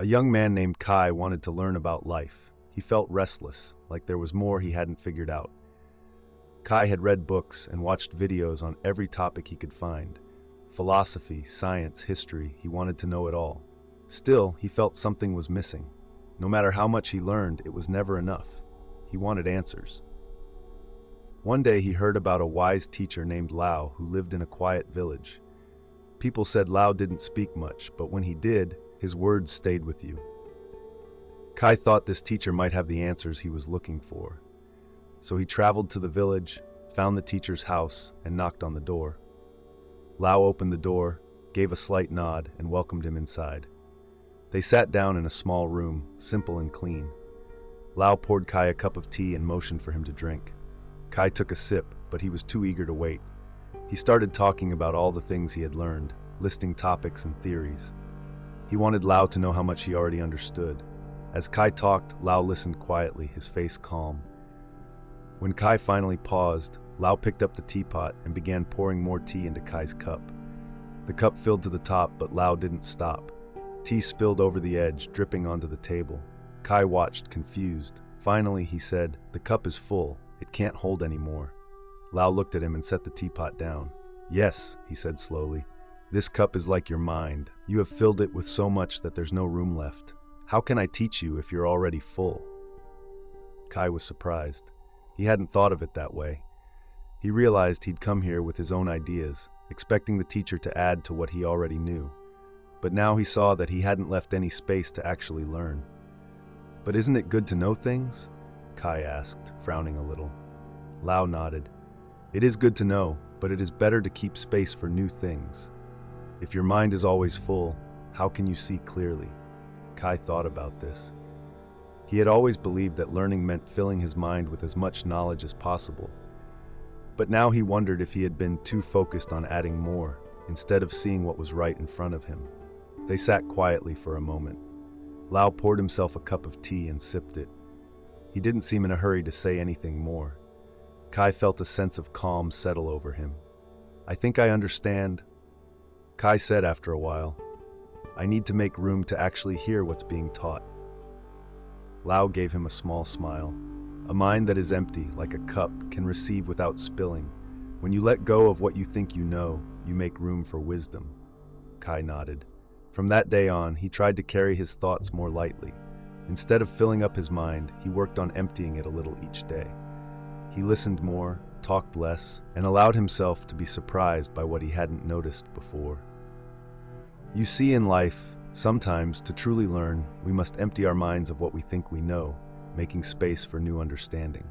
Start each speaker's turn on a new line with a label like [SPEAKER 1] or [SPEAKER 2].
[SPEAKER 1] A young man named Kai wanted to learn about life. He felt restless, like there was more he hadn't figured out. Kai had read books and watched videos on every topic he could find. Philosophy, science, history, he wanted to know it all. Still, he felt something was missing. No matter how much he learned, it was never enough. He wanted answers. One day he heard about a wise teacher named Lao who lived in a quiet village. People said Lao didn't speak much, but when he did, his words stayed with you. Kai thought this teacher might have the answers he was looking for. So he traveled to the village, found the teacher's house, and knocked on the door. Lao opened the door, gave a slight nod, and welcomed him inside. They sat down in a small room, simple and clean. Lao poured Kai a cup of tea and motioned for him to drink. Kai took a sip, but he was too eager to wait. He started talking about all the things he had learned, listing topics and theories. He wanted Lao to know how much he already understood. As Kai talked, Lao listened quietly, his face calm. When Kai finally paused, Lao picked up the teapot and began pouring more tea into Kai's cup. The cup filled to the top, but Lao didn't stop. Tea spilled over the edge, dripping onto the table. Kai watched, confused. Finally, he said, "The cup is full. It can't hold any more." Lao looked at him and set the teapot down. "Yes," he said slowly. "This cup is like your mind. You have filled it with so much that there's no room left. How can I teach you if you're already full?" Kai was surprised. He hadn't thought of it that way. He realized he'd come here with his own ideas, expecting the teacher to add to what he already knew. But now he saw that he hadn't left any space to actually learn. "But isn't it good to know things?" Kai asked, frowning a little. Lao nodded. "It is good to know, but it is better to keep space for new things. If your mind is always full, how can you see clearly?" Kai thought about this. He had always believed that learning meant filling his mind with as much knowledge as possible. But now he wondered if he had been too focused on adding more, instead of seeing what was right in front of him. They sat quietly for a moment. Lao poured himself a cup of tea and sipped it. He didn't seem in a hurry to say anything more. Kai felt a sense of calm settle over him. "I think I understand," Kai said after a while. "I need to make room to actually hear what's being taught." Lao gave him a small smile. "A mind that is empty, like a cup, can receive without spilling. When you let go of what you think you know, you make room for wisdom." Kai nodded. From that day on, he tried to carry his thoughts more lightly. Instead of filling up his mind, he worked on emptying it a little each day. He listened more, talked less, and allowed himself to be surprised by what he hadn't noticed before. You see, in life, sometimes, to truly learn, we must empty our minds of what we think we know, making space for new understanding.